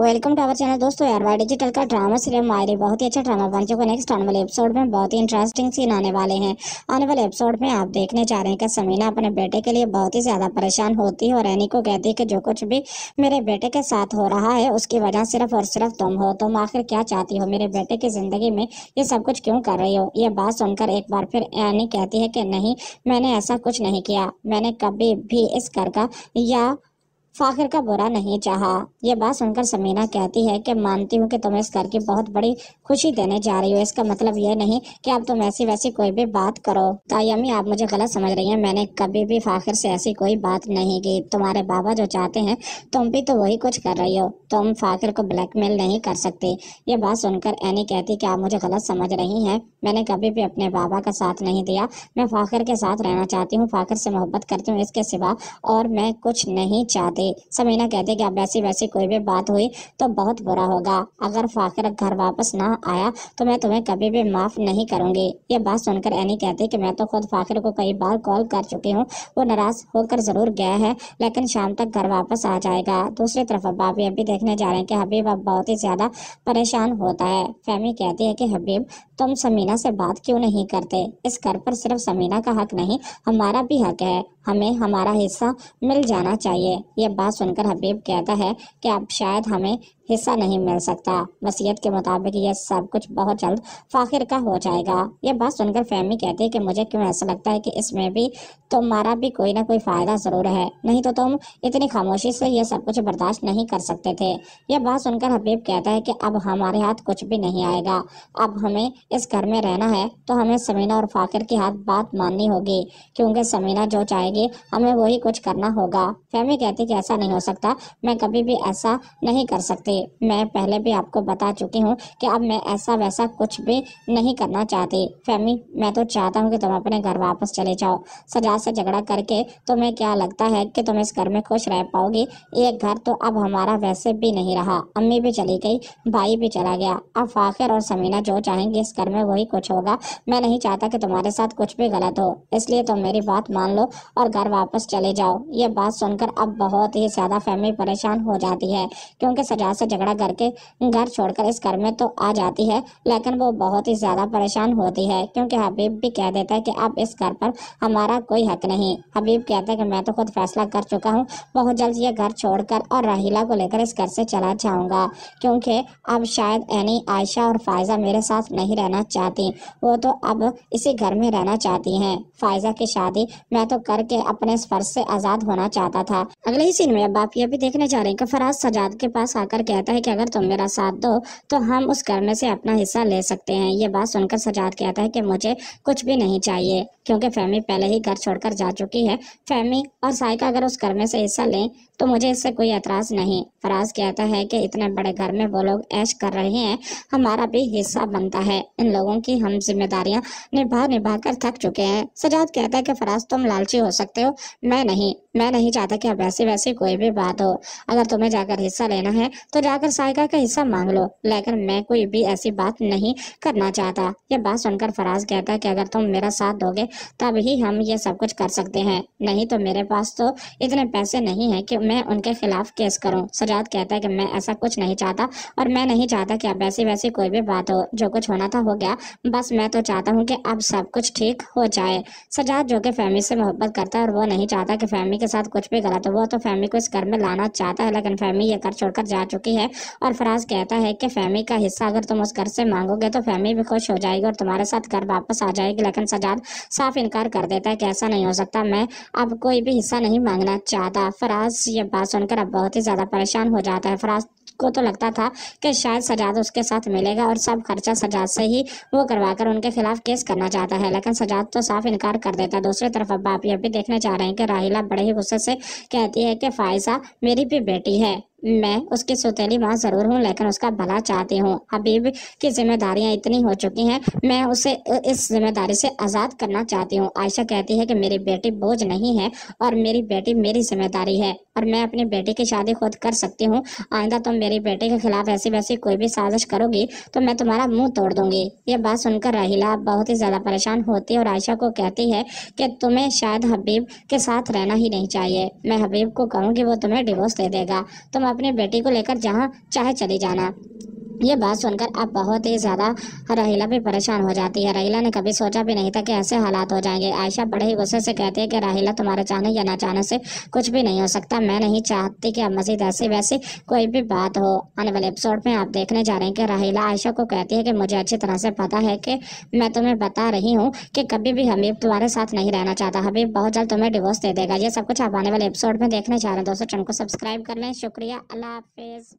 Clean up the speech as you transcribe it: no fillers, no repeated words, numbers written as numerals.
Welcome to our channel. दोस्तों यार Y digital का ड्रामा सीरियल मायरे बहुत ही अच्छा ड्रामा बन चुका है। नेक्स्ट आने वाले एपिसोड में बहुत ही इंटरेस्टिंग सीन आने वाले हैं। आने वाले एपिसोड में आप देखने जा रहे हैं कि समीना अपने बेटे के लिए बहुत ही ज्यादा परेशान होती है और एनी को कहती है कि जो कुछ भी मेरे बेटे के साथ हो रहा है उसकी वजह सिर्फ और सिर्फ तुम हो। तुम आखिर क्या चाहती हो, मेरे बेटे की जिंदगी में ये सब कुछ क्यों कर रही हो। ये बात सुनकर एक बार फिर एनी कहती है कि नहीं, मैंने ऐसा कुछ नहीं किया। मैंने कभी भी इस घर का या फाखिर का बुरा नहीं चाहा। ये बात सुनकर समीना कहती है कि मानती हूँ कि तुम इस घर की बहुत बड़ी खुशी देने जा रही हो। इसका मतलब ये नहीं कि अब तुम ऐसी वैसी कोई भी बात करो। तायमी, आप मुझे गलत समझ रही हैं। मैंने कभी भी फाखिर से ऐसी कोई बात नहीं की। तुम्हारे बाबा जो चाहते हैं तुम भी तो वही कुछ कर रही हो। तुम फाखिर को ब्लैकमेल नहीं कर सकती। ये बात सुनकर एनी कहती कि आप मुझे गलत समझ रही हैं। मैंने कभी भी अपने बाबा का साथ नहीं दिया। मैं फाखिर के साथ रहना चाहती हूँ, फाखिर से मोहब्बत करती हूँ, इसके सिवा और मैं कुछ नहीं चाहती। समीना कहती कि अब ऐसी वैसी कोई भी बात हुई तो बहुत बुरा होगा। अगर फाखिर घर वापस ना आया तो मैं तुम्हें कभी भी माफ नहीं करूंगी। ये बात सुनकर एनी कहती कि मैं तो खुद फाखिर को कई बार कॉल कर चुकी हूँ। वो नाराज होकर जरूर गया है लेकिन शाम तक घर वापस आ जाएगा। दूसरी तरफ अभी अभी देखने जा रहे हैं कि हबीब अब बहुत ही ज्यादा परेशान होता है। फहमी कहती है कि हबीब, तुम समीना से बात क्यों नहीं करते। इस घर पर सिर्फ समीना का हक नहीं, हमारा भी हक है। हमें हमारा हिस्सा मिल जाना चाहिए। ये बात सुनकर हबीब कहता है कि अब शायद हमें हिस्सा नहीं मिल सकता। वसीयत के मुताबिक ये सब कुछ बहुत जल्द फाखिर का हो जाएगा। ये बात सुनकर फहमी कहती है कि मुझे क्यों ऐसा लगता है कि इसमें भी तुम्हारा भी कोई ना कोई फायदा जरूर है, नहीं तो तुम इतनी खामोशी से ये सब कुछ बर्दाश्त नहीं कर सकते थे। ये बात सुनकर हबीब कहता है कि अब हमारे हाथ कुछ भी नहीं आएगा। अब हमें इस घर में रहना है तो हमें समीना और फाखिर की हाथ बात माननी होगी, क्योंकि समीना जो चाहेगी हमें वही कुछ करना होगा। फहमी कहती कि ऐसा नहीं हो सकता, मैं कभी भी ऐसा नहीं कर सकती। मैं पहले भी आपको बता चुकी हूँ कि अब मैं ऐसा वैसा कुछ भी नहीं करना चाहती। फहमी, मैं तो चाहता हूँ कि तुम अपने घर वापस चले जाओ। सजाद से झगड़ा करके तुम्हें क्या लगता है कि तुम इस घर में खुश रह पाओगी। ये घर तो अब हमारा वैसे भी नहीं रहा। अम्मी भी चली गई, भाई भी चला गया। अब फाखिर और समीना जो चाहेंगे इस घर में वही कुछ होगा। मैं नहीं चाहता कि तुम्हारे साथ कुछ भी गलत हो, इसलिए तुम मेरी बात मान लो और घर वापस चले जाओ। ये बात सुनकर अब बहुत ही ज्यादा फहमी परेशान हो जाती है, क्योंकि सजाद से झगड़ा करके घर छोड़कर इस घर में तो आ जाती है लेकिन वो बहुत ही ज्यादा परेशान होती है, क्योंकि हबीब भी कह देता है कि अब इस घर पर हमारा कोई हक नहीं। हबीब कहता है कि मैं तो खुद फैसला कर चुका हूँ, बहुत जल्द ये घर छोड़कर और राहिला को लेकर इस घर से चला जाऊंगा, क्योंकि अब शायद एनी, आयशा और फायजा मेरे साथ नहीं रहना चाहती। वो तो अब इसी घर में रहना चाहती हैं। फायजा की शादी मैं तो करके अपने इस फर्ज से आजाद होना चाहता था। अगले ही सीन में अब आप ये भी देखने जा रहे हैं कि फराज सजाद के पास आकर कहता है कि अगर तुम मेरा साथ दो तो हम उस घर में से अपना हिस्सा ले सकते हैं। ये बात सुनकर सजाद कहता है कि मुझे कुछ भी नहीं चाहिए, क्योंकि फहमी पहले ही घर छोड़कर जा चुकी है। फहमी और साइका अगर उस घर में से हिस्सा लें तो मुझे इससे कोई एतराज नहीं। फराज कहता है कि इतने बड़े घर में वो लोग ऐश कर रहे हैं, हमारा भी हिस्सा बनता है। इन लोगों की हम जिम्मेदारियां निभा निभा कर थक चुके हैं। सजाद कहता है कि फराज, तुम लालची हो सकते हो, मैं नहीं चाहता कि अब ऐसी वैसी कोई भी बात हो। अगर तुम्हें जाकर हिस्सा लेना है तो जाकर साइका का हिस्सा मांग लो, लेकिन मैं कोई भी ऐसी बात नहीं करना चाहता। ये बात सुनकर फराज कहता है कि अगर तुम मेरा साथ दोगे तब ही हम ये सब कुछ कर सकते हैं, नहीं तो मेरे पास तो इतने पैसे नहीं है कि मैं उनके खिलाफ केस करूं। सजाद कहता है कि मैं ऐसा कुछ नहीं चाहता और मैं नहीं चाहता कि अब ऐसी वैसी कोई भी बात हो। जो कुछ होना था हो गया, बस मैं तो चाहता हूँ कि अब सब कुछ ठीक हो जाए। सजाद जो कि फहमी से मोहब्बत करता है और वो नहीं चाहता कि फहमी के साथ कुछ भी गलत हो। वो तो फहमी को इस घर में लाना चाहता है, लेकिन फहमी ये घर छोड़कर जा चुकी है। और फराज कहता है कि फहमी का हिस्सा अगर तुम उस घर से मांगोगे तो फहमी भी खुश हो जाएगी और तुम्हारे साथ घर वापस आ जाएगी। लेकिन सजाद साफ इनकार कर देता है कि ऐसा नहीं हो सकता, मैं अब कोई भी हिस्सा नहीं मांगना चाहता। फराज ये बात सुनकर अब बहुत ही ज्यादा परेशान हो जाता है। फराज को तो लगता था कि शायद सजाद उसके साथ मिलेगा और सब खर्चा सजाद से ही वो करवाकर उनके खिलाफ केस करना चाहता है, लेकिन सजाद तो साफ इनकार कर देता है। दूसरी तरफ अब आप ये भी देखने जा रहे हैं कि राहिला बड़े ही गुस्से से कहती है कि फायजा मेरी भी बेटी है, मैं उसकी सौतेली माँ जरूर हूँ लेकिन उसका भला चाहती हूँ। हबीब की जिम्मेदारियां इतनी हो चुकी हैं, मैं उसे इस जिम्मेदारी से आजाद करना चाहती हूँ। आयशा कहती है कि मेरी बेटी बोझ नहीं है और मेरी बेटी मेरी जिम्मेदारी है और मैं अपनी बेटी की शादी खुद कर सकती हूँ। आइंदा तुम मेरी बेटी के खिलाफ ऐसी वैसी कोई भी साजिश करोगी तो मैं तुम्हारा मुंह तोड़ दूंगी। ये बात सुनकर राहिला बहुत ही ज्यादा परेशान होती है और आयशा को कहती है कि तुम्हें शायद हबीब के साथ रहना ही नहीं चाहिए। मैं हबीब को कहूँगी, वो तुम्हें डिवोर्स दे देगा। तुम अपनी बेटी को लेकर जहाँ चाहे चली जाना। ये बात सुनकर अब बहुत ही ज्यादा राहिला भी परेशान हो जाती है। राहिला ने कभी सोचा भी नहीं था कि ऐसे हालात हो जाएंगे। आयशा बड़े ही गुस्से से कहती है कि राहिला, तुम्हारे चाहने या ना चाहने से कुछ भी नहीं हो सकता। मैं नहीं चाहती कि अब मजीद ऐसी वैसी कोई भी बात हो। आने वाले एपिसोड में आप देखने जा रहे हैं कि राहिला आयशा को कहती है कि मुझे अच्छी तरह से पता है कि मैं तुम्हें बता रही हूँ कि कभी भी हबीब तुम्हारे साथ नहीं रहना चाहता। हबीब बहुत जल्द तुम्हें डिवोर्स दे देगा। ये सब कुछ आप आने वाले एपिसोड में देखने जा रहे हैं। दोस्तों, चैनल को सब्सक्राइब कर लें। शुक्रिया, अल्लाह हाफिज।